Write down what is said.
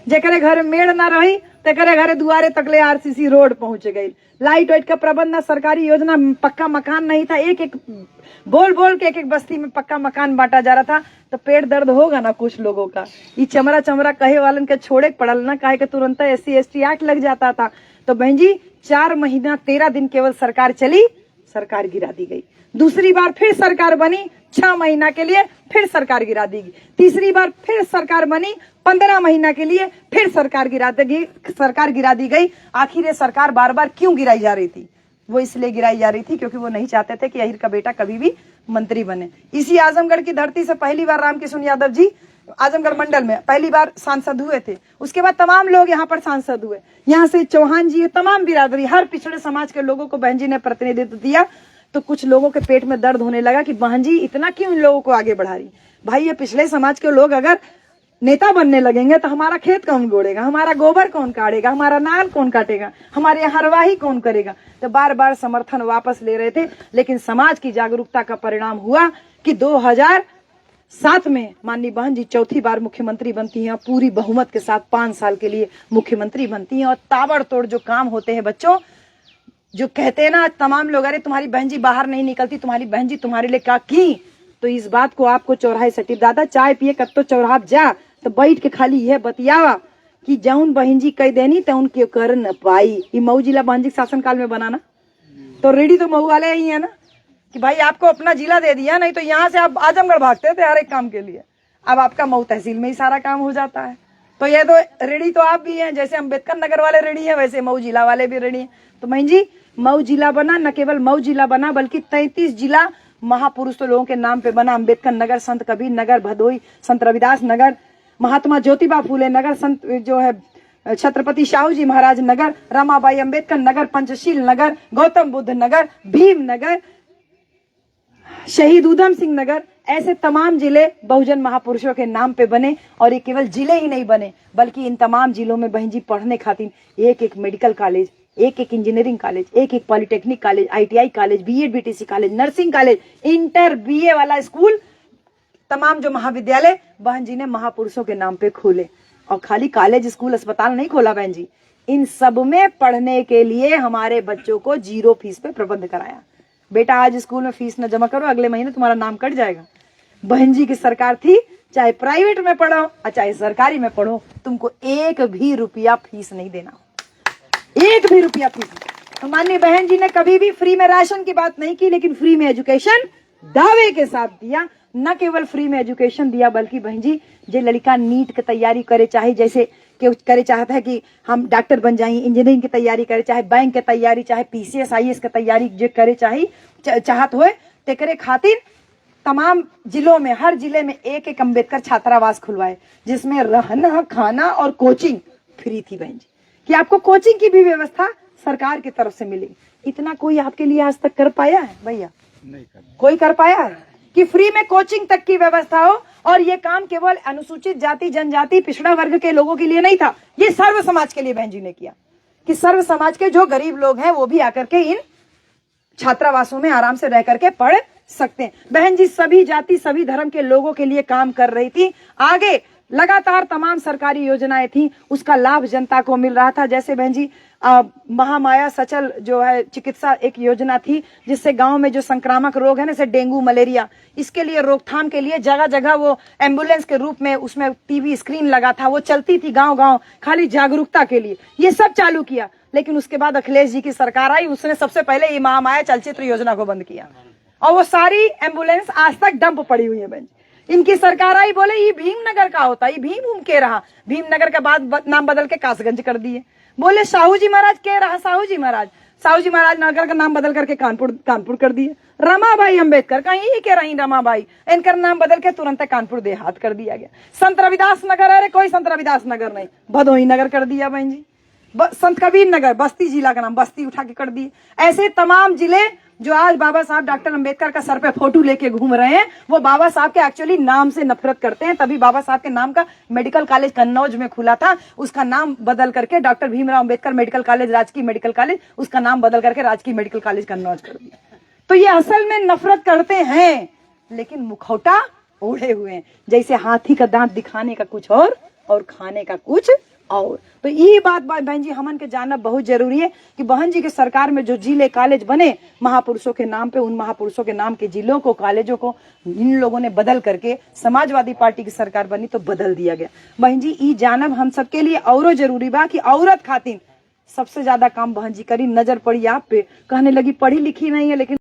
जेकरे घर मेड़ ना रही तेकरे घरे दुआरे तकले आरसीसी रोड पहुंच गई। लाइट वाइट का प्रबंध ना, सरकारी योजना, पक्का मकान नहीं था। एक एक बोल बोल के एक बस्ती में पक्का मकान बांटा जा रहा था। तो पेट दर्द होगा ना कुछ लोगों का। ये चमरा चमरा कहे वालन के छोड़े पड़ल ना, काहे के तुरंत SC ST एक्ट लग जाता था। तो बहन जी 4 महीना 13 दिन केवल सरकार चली, सरकार गिरा दी गई। दूसरी बार फिर सरकार बनी 6 महीना के लिए, फिर सरकार गिरा दी गई। तीसरी बार फिर सरकार बनी 15 महीना के लिए, फिर सरकार गिरा दी गई। आखिर ये सरकार बार बार क्यों गिराई जा रही थी? वो इसलिए गिराई जा रही थी क्योंकि वो नहीं चाहते थे कि अहिर का बेटा कभी भी मंत्री बने। इसी आजमगढ़ की धरती से पहली बार रामकिशुन यादव जी आजमगढ़ मंडल में पहली बार सांसद हुए थे। उसके बाद तमाम लोग यहाँ पर सांसद हुए। यहाँ से चौहान जी, तमाम बिरादरी, हर पिछड़े समाज के लोगों को बहन जी ने प्रतिनिधित्व दिया। तो कुछ लोगों के पेट में दर्द होने लगा कि बहन जी इतना क्यों इन लोगों को आगे बढ़ा रही। भाई ये पिछले समाज के लोग अगर नेता बनने लगेंगे तो हमारा खेत कौन गोड़ेगा, हमारा गोबर कौन काटेगा, हमारा नाल कौन काटेगा, हमारे यहाँ हरवाही कौन करेगा। तो बार बार समर्थन वापस ले रहे थे। लेकिन समाज की जागरूकता का परिणाम हुआ कि 2007 में माननीय बहन जी चौथी बार मुख्यमंत्री बनती हैं, पूरी बहुमत के साथ 5 साल के लिए मुख्यमंत्री बनती हैं। और ताबड़तोड़ जो काम होते हैं बच्चों, जो कहते हैं ना तमाम लोग, अरे तुम्हारी बहन जी बाहर नहीं निकलती, तुम्हारी बहन जी तुम्हारे लिए क्या की। तो इस बात को आपको चौराहे से टिप, दादा चाय पिए कब तो चौराहा जा, तो बैठ के खाली यह बतियावा कि जौन बहन जी कह देनी तो उनके कर न पाई। ये मऊ जिला बहन जी शासन काल में बनाना, तो रेडी तो मऊ वाले ही है ना कि भाई आपको अपना जिला दे दिया, नहीं तो यहाँ से आप आजमगढ़ भागते थे हर एक काम के लिए। अब आपका मऊ तहसील में ही सारा काम हो जाता है। तो ये तो रेडी तो आप भी हैं, जैसे अम्बेडकर नगर वाले रेडी हैं वैसे मऊ जिला वाले भी रेडी हैं। तो बहन जी मऊ जिला बना, न केवल मऊ जिला बना बल्कि 33 जिला महापुरुष तो लोगों के नाम पे बना। अम्बेडकर नगर, संत कबीर नगर, भदोई संत रविदास नगर, महात्मा ज्योतिबा फूले नगर, संत जो है छत्रपति शाहू जी महाराज नगर, रमाबाई अम्बेडकर नगर, पंचशील नगर, गौतम बुद्ध नगर, भीम नगर, शहीद उधम सिंह नगर, ऐसे तमाम जिले बहुजन महापुरुषों के नाम पे बने। और ये केवल जिले ही नहीं बने बल्कि इन तमाम जिलों में बहन जी पढ़ने खातिर एक एक मेडिकल कॉलेज, एक एक इंजीनियरिंग कॉलेज, एक एक polytechnic college, ITI college, BEd BTC college, nursing college, inter BA वाला स्कूल, तमाम जो महाविद्यालय बहन जी ने महापुरुषों के नाम पे खोले। और खाली कॉलेज स्कूल अस्पताल नहीं खोला बहन जी, इन सब में पढ़ने के लिए हमारे बच्चों को 0 फीस पे प्रबंध कराया। बेटा आज स्कूल में फीस न जमा करो, अगले महीने तुम्हारा नाम कट जाएगा। बहन जी की सरकार थी, चाहे प्राइवेट में पढ़ो और चाहे सरकारी में पढ़ो, तुमको 1 भी रुपया फीस नहीं देना, 1 भी रुपया फीस। तो माननीय बहन जी ने कभी भी फ्री में राशन की बात नहीं की, लेकिन फ्री में एजुकेशन दावे के साथ दिया। न केवल फ्री में एजुकेशन दिया बल्कि बहन जी जो लड़का नीट की तैयारी करे, चाहे जैसे कि करे चाहता है कि हम डॉक्टर बन जाए, इंजीनियरिंग की तैयारी करे, चाहे बैंक की तैयारी, चाहे PCS IAS की तैयारी जो करे चाहत हो, तेकरे खातिर तमाम जिलों में, हर जिले में एक एक अम्बेडकर छात्रावास खुलवाए जिसमें रहना, खाना और कोचिंग फ्री थी बहन जी, कि आपको कोचिंग की भी व्यवस्था सरकार की तरफ से मिली। इतना कोई आपके लिए आज तक कर पाया है भैया? नहीं कोई कर पाया है कि फ्री में कोचिंग तक की व्यवस्था हो। और ये काम केवल अनुसूचित जाति, जनजाति, पिछड़ा वर्ग के लोगों के लिए नहीं था, ये सर्व समाज के लिए बहन जी ने किया कि सर्व समाज के जो गरीब लोग हैं वो भी आकर के इन छात्रावासों में आराम से रह करके पढ़ सकते हैं। बहन जी सभी जाति, सभी धर्म के लोगों के लिए काम कर रही थी। आगे लगातार तमाम सरकारी योजनाएं थी, उसका लाभ जनता को मिल रहा था। जैसे बहन जी महामाया सचल जो है चिकित्सा एक योजना थी, जिससे गांव में जो संक्रामक रोग है ना, जैसे डेंगू, मलेरिया, इसके लिए रोकथाम के लिए जगह जगह वो एम्बुलेंस के रूप में उसमें TV स्क्रीन लगा था, वो चलती थी गांव गांव, खाली जागरूकता के लिए। ये सब चालू किया। लेकिन उसके बाद अखिलेश जी की सरकार आई, उसने सबसे पहले ये महामाया चलचित्र योजना को बंद किया और वो सारी एम्बुलेंस आज तक डंप पड़ी हुई है बहन जी। इनकी सरकार आई, बोले ये भीमनगर का होता, ये भीम के रहा, भीमनगर के बाद नाम बदल के कासगंज कर दिए। बोले साहू जी महाराज के रहा, साहू जी महाराज नगर का नाम बदल करके कानपुर कर दिए। रमाबाई अम्बेडकर का यही के रही, रमाबाई, इनका नाम बदल के तुरंत कानपुर देहात कर दिया गया। संत रविदास नगर, अरे कोई संत रविदास नगर नहीं, भदोही नगर कर दिया बहन जी। संत कबीर नगर, बस्ती जिला का नाम बस्ती उठा के कर दिए। ऐसे तमाम जिले जो आज बाबा साहब डॉक्टर अंबेडकर का सर पे फोटो लेके घूम रहे हैं, वो बाबा साहब के एक्चुअली नाम से नफरत करते हैं। तभी बाबा साहब के नाम का मेडिकल कॉलेज कन्नौज में खुला था, उसका नाम बदल करके doctor Bhimrao Ambedkar medical college, राजकीय मेडिकल कॉलेज, उसका नाम बदल करके राजकीय मेडिकल कॉलेज कन्नौज कर दिया। तो ये असल में नफरत करते हैं, लेकिन मुखौटा ओढ़े हुए हैं। जैसे हाथी का दांत दिखाने का कुछ और और खाने का कुछ और। तो ये बात बहन जी हमन के जानना बहुत जरूरी है कि बहन जी के सरकार में जो जिले कॉलेज बने महापुरुषों के नाम पे, उन महापुरुषों के नाम के जिलों को, कॉलेजों को इन लोगों ने बदल करके समाजवादी पार्टी की सरकार बनी तो बदल दिया गया। बहन जी ई जानब हम सबके लिए औरो जरूरी बा कि औरत खातिर सबसे ज्यादा काम बहन जी करी। नजर पड़ी आप पे, कहने लगी पढ़ी लिखी नहीं है लेकिन